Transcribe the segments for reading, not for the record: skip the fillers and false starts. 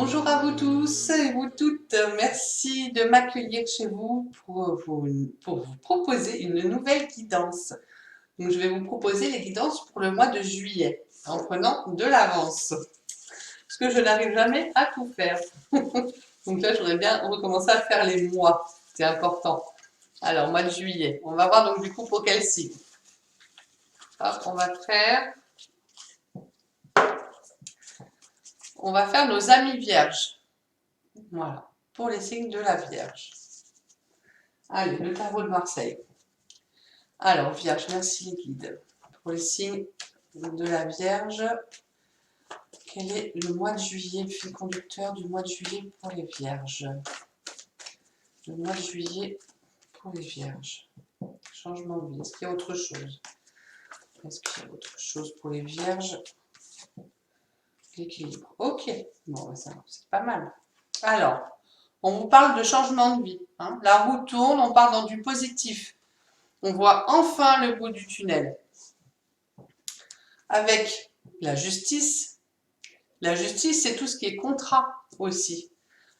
Bonjour à vous tous et vous toutes, merci de m'accueillir chez vous pour vous proposer une nouvelle guidance. Donc je vais vous proposer les guidances pour le mois de juillet, en prenant de l'avance, parce que je n'arrive jamais à tout faire. Donc là, je voudrais bien recommencer à faire les mois, c'est important. Alors, mois de juillet, on va voir donc du coup pour quel signe. Hop, on va faire nos amis vierges. Voilà, pour les signes de la Vierge. Allez, le tarot de Marseille. Alors, Vierge, merci les guides. Pour les signes de la Vierge, quel est le mois de juillet, le fil conducteur du mois de juillet pour les Vierges? Le mois de juillet pour les Vierges. Changement de vie. Est-ce qu'il y a autre chose? Est-ce qu'il y a autre chose pour les Vierges? L'équilibre. Ok, bon, ça c'est pas mal. Alors, on vous parle de changement de vie. Hein. La roue tourne, on part dans du positif. On voit enfin le bout du tunnel. Avec la justice, c'est tout ce qui est contrat aussi.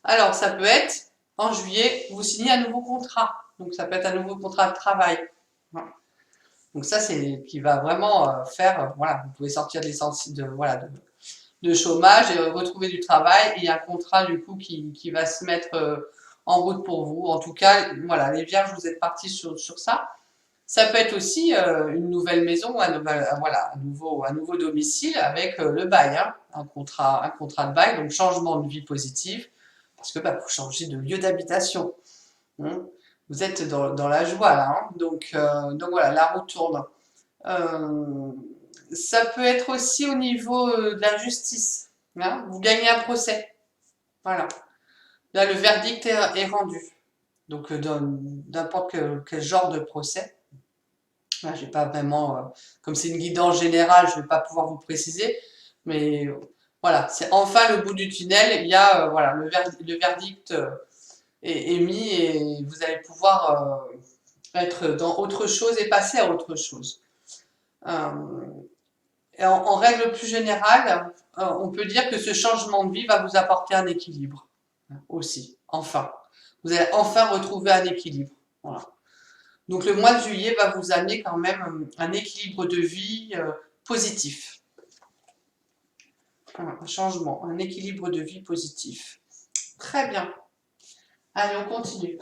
Alors, ça peut être, en juillet, vous signez un nouveau contrat. Donc, ça peut être un nouveau contrat de travail. Donc, ça, c'est qui va vraiment faire, voilà, vous pouvez sortir de chômage et retrouver du travail et un contrat, du coup, qui va se mettre en route pour vous. En tout cas, voilà, les vierges, vous êtes partis sur ça. Ça peut être aussi une nouvelle maison, un nouveau domicile avec le bail, hein, un contrat de bail, donc changement de vie positive, parce que vous changez de lieu d'habitation. Hein. Vous êtes dans la joie là, hein. Donc voilà, la roue tourne. Ça peut être aussi au niveau de la justice. Hein. Vous gagnez un procès. Voilà. Là, le verdict est rendu. Donc dans n'importe quel genre de procès. Là, j'ai pas vraiment, comme c'est une guidance générale, je ne vais pas pouvoir vous préciser, mais voilà, c'est enfin le bout du tunnel. Il y a voilà, le verdict est mis et vous allez pouvoir être dans autre chose et passer à autre chose. Et en règle plus générale, on peut dire que ce changement de vie va vous apporter un équilibre aussi, enfin. Vous allez enfin retrouver un équilibre. Voilà. Donc le mois de juillet va vous amener quand même un équilibre de vie positif. Voilà, un changement, un équilibre de vie positif. Très bien. Allez, on continue.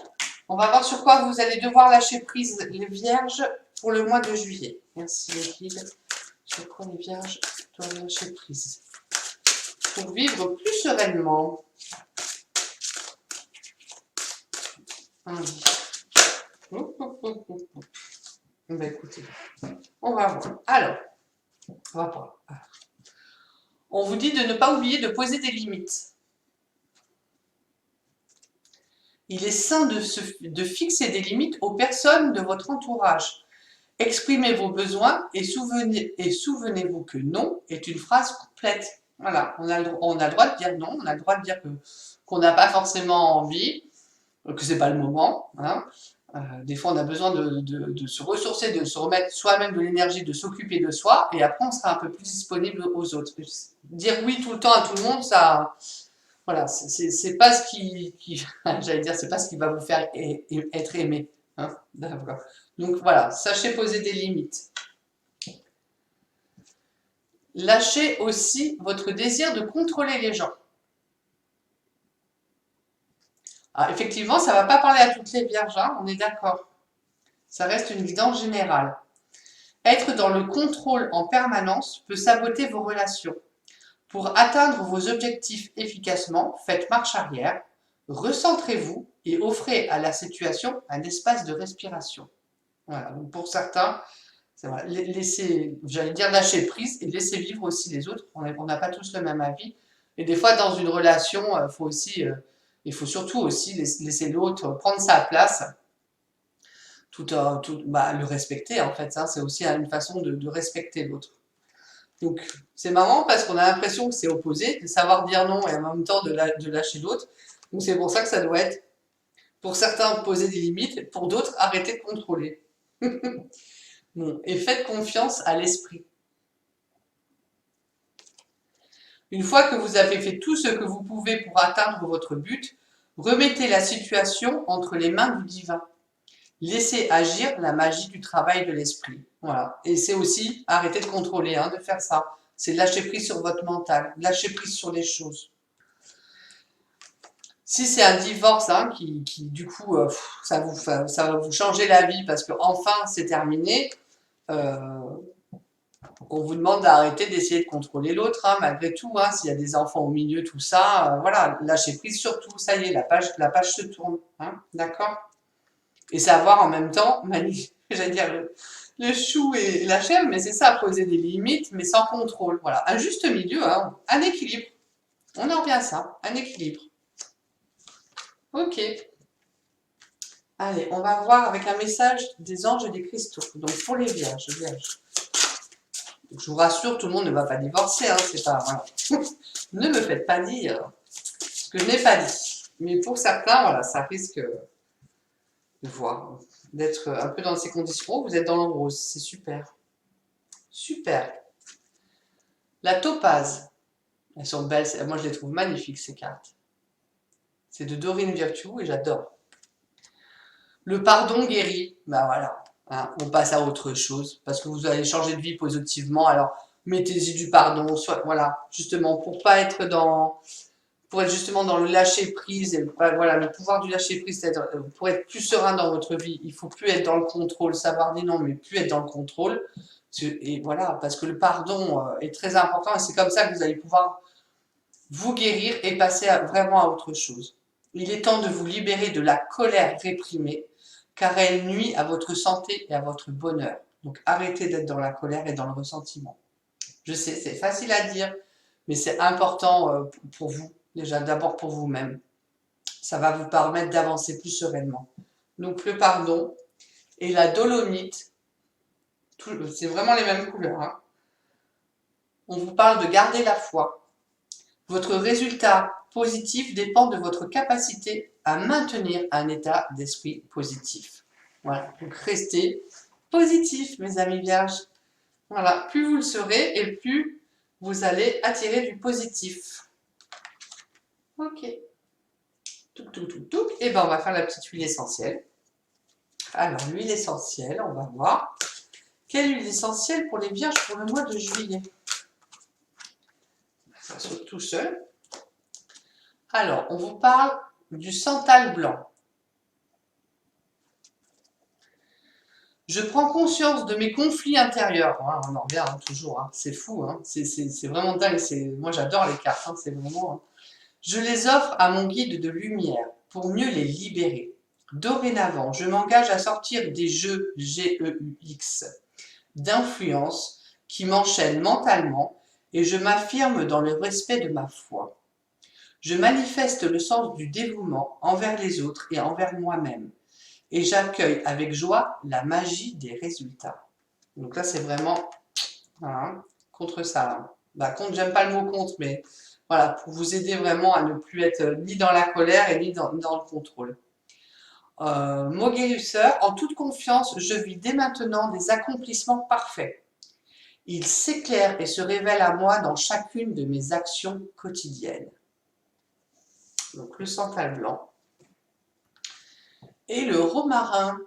On va voir sur quoi vous allez devoir lâcher prise, les vierges, pour le mois de juillet. Merci les guides. Sur quoi les vierges doivent lâcher prise pour vivre plus sereinement. Allez. Écoutez, on va voir. Alors, on va voir. On vous dit de ne pas oublier de poser des limites. Il est sain de fixer des limites aux personnes de votre entourage. Exprimez vos besoins et souvenez-vous que non est une phrase complète. Voilà, on a le droit de dire non, on a le droit de dire qu'on n'a pas forcément envie, que c'est pas le moment. Hein. Des fois, on a besoin de se ressourcer, de se remettre soi-même de l'énergie, de s'occuper de soi, et après, on sera un peu plus disponible aux autres. Dire oui tout le temps à tout le monde, ça, voilà, c'est pas ce qui j'allais dire, c'est pas ce qui va vous faire être aimé. Hein. Donc voilà, sachez poser des limites. Lâchez aussi votre désir de contrôler les gens. Alors, effectivement, ça ne va pas parler à toutes les vierges, hein, on est d'accord. Ça reste une guidance générale. Être dans le contrôle en permanence peut saboter vos relations. Pour atteindre vos objectifs efficacement, faites marche arrière, recentrez-vous et offrez à la situation un espace de respiration. Voilà, donc pour certains, voilà, j'allais dire lâcher prise et laisser vivre aussi les autres. On n'a pas tous le même avis. Et des fois, dans une relation, il faut surtout aussi laisser l'autre prendre sa place, le respecter en fait. Hein, c'est aussi une façon de respecter l'autre. Donc c'est marrant parce qu'on a l'impression que c'est opposé, de savoir dire non et en même temps de lâcher l'autre. Donc c'est pour ça que ça doit être, pour certains, poser des limites, pour d'autres, arrêter de contrôler. Bon, et faites confiance à l'esprit. Une fois que vous avez fait tout ce que vous pouvez pour atteindre votre but, remettez la situation entre les mains du divin. Laissez agir la magie du travail de l'esprit. Voilà. Et c'est aussi arrêter de contrôler, de faire ça. C'est lâcher prise sur votre mental, lâcher prise sur les choses. Si c'est un divorce qui du coup, ça va vous changer la vie parce que enfin c'est terminé, on vous demande d'arrêter d'essayer de contrôler l'autre, malgré tout. S'il y a des enfants au milieu, tout ça, voilà, lâchez prise sur tout. Ça y est, la page se tourne. D'accord? Et savoir en même temps, j'allais dire le chou et la chèvre, mais c'est ça, poser des limites, mais sans contrôle. Voilà, un juste milieu, un équilibre. On en revient à ça, un équilibre. Ok. Allez, on va voir avec un message des anges et des cristaux. Donc pour les vierges. Je vous rassure, tout le monde ne va pas divorcer, c'est pas... Voilà. Ne me faites pas dire ce que je n'ai pas dit. Mais pour certains, voilà, ça risque de voir, d'être un peu dans ces conditions. Oh, vous êtes dans le rose, c'est super. Super. La topaze. Elles sont belles, moi je les trouve magnifiques ces cartes. C'est de Dorine Virtue et j'adore. Le pardon guérit, ben voilà, on passe à autre chose, parce que vous allez changer de vie positivement, alors mettez-y du pardon, soit, voilà, justement, pour être justement dans le lâcher prise, et voilà, le pouvoir du lâcher prise, c'est-à-dire pour être plus serein dans votre vie, il faut plus être dans le contrôle, savoir dire non, mais plus être dans le contrôle, et voilà, parce que le pardon est très important, et c'est comme ça que vous allez pouvoir vous guérir et passer vraiment à autre chose. Il est temps de vous libérer de la colère réprimée, car elle nuit à votre santé et à votre bonheur. Donc arrêtez d'être dans la colère et dans le ressentiment. Je sais, c'est facile à dire, mais c'est important pour vous, déjà d'abord pour vous-même. Ça va vous permettre d'avancer plus sereinement. Donc le pardon et la dolomite, c'est vraiment les mêmes couleurs. On vous parle de garder la foi. Votre résultat positif dépend de votre capacité à maintenir un état d'esprit positif. Voilà, donc restez positif, mes amis vierges. Voilà, plus vous le serez et plus vous allez attirer du positif. Ok. Touc. Et ben on va faire la petite huile essentielle. Alors, l'huile essentielle, on va voir. Quelle huile essentielle pour les vierges pour le mois de juillet? Ça saute tout seul. Alors, on vous parle du santal blanc. Je prends conscience de mes conflits intérieurs. On en revient toujours, c'est fou, c'est vraiment dingue. Moi, j'adore les cartes, c'est vraiment... Je les offre à mon guide de lumière pour mieux les libérer. Dorénavant, je m'engage à sortir des jeux GEUX d'influence qui m'enchaînent mentalement et je m'affirme dans le respect de ma foi. Je manifeste le sens du dévouement envers les autres et envers moi-même. Et j'accueille avec joie la magie des résultats. Donc là, c'est vraiment contre ça. J'aime pas le mot contre, mais voilà, pour vous aider vraiment à ne plus être ni dans la colère et ni dans le contrôle. Mot guérisseur, en toute confiance, je vis dès maintenant des accomplissements parfaits. Il s'éclaire et se révèle à moi dans chacune de mes actions quotidiennes. Donc le santal blanc. Et le romarin.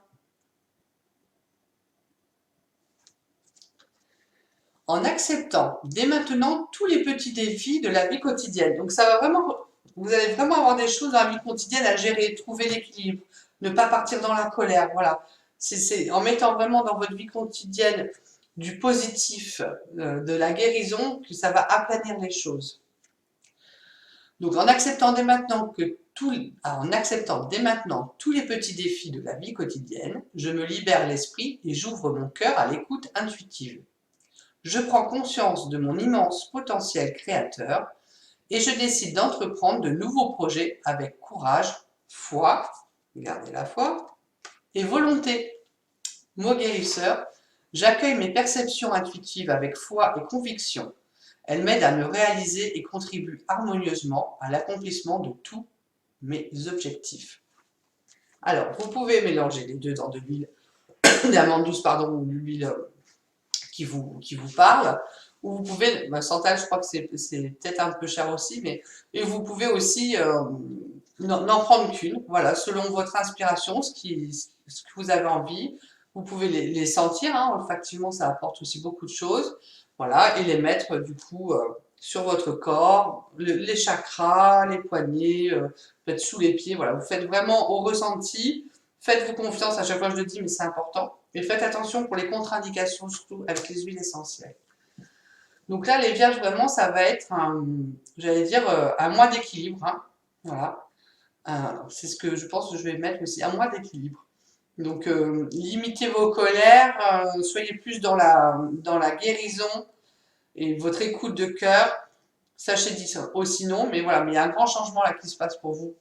En acceptant dès maintenant tous les petits défis de la vie quotidienne. Donc ça va vraiment, vous allez vraiment avoir des choses dans la vie quotidienne à gérer, trouver l'équilibre, ne pas partir dans la colère. Voilà, c'est en mettant vraiment dans votre vie quotidienne du positif, de la guérison, que ça va aplanir les choses. Donc en acceptant dès maintenant tous les petits défis de la vie quotidienne, je me libère l'esprit et j'ouvre mon cœur à l'écoute intuitive. Je prends conscience de mon immense potentiel créateur et je décide d'entreprendre de nouveaux projets avec courage, foi, gardez la foi, et volonté. Mot guérisseur, j'accueille mes perceptions intuitives avec foi et conviction. Elles m'aident à me réaliser et contribuent harmonieusement à l'accomplissement de tous mes objectifs. Alors, vous pouvez mélanger les deux dans de l'huile d'amande douce, ou de l'huile qui vous parle. Ou vous pouvez, santal, je crois que c'est peut-être un peu cher aussi, mais et vous pouvez aussi n'en prendre qu'une, voilà, selon votre inspiration, ce que vous avez envie. Vous pouvez les sentir, hein, olfactivement, ça apporte aussi beaucoup de choses, voilà, et les mettre du coup sur votre corps, les chakras, les poignets, peut-être sous les pieds, voilà, vous faites vraiment au ressenti, faites-vous confiance, à chaque fois je le dis, mais c'est important, et faites attention pour les contre-indications, surtout avec les huiles essentielles. Donc là, les vierges, vraiment, ça va être, j'allais dire, un mois d'équilibre, hein, voilà. C'est ce que je pense que je vais mettre aussi, un mois d'équilibre. Donc, limitez vos colères, soyez plus dans la guérison et votre écoute de cœur. Sachez dire aussi non, mais voilà, mais il y a un grand changement là qui se passe pour vous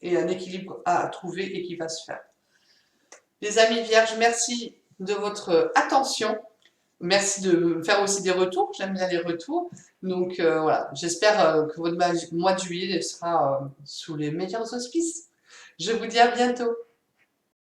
et un équilibre à trouver et qui va se faire. Les amis vierges, merci de votre attention. Merci de me faire aussi des retours, j'aime bien les retours. Donc voilà, j'espère que votre mois de juillet sera sous les meilleurs auspices. Je vous dis à bientôt.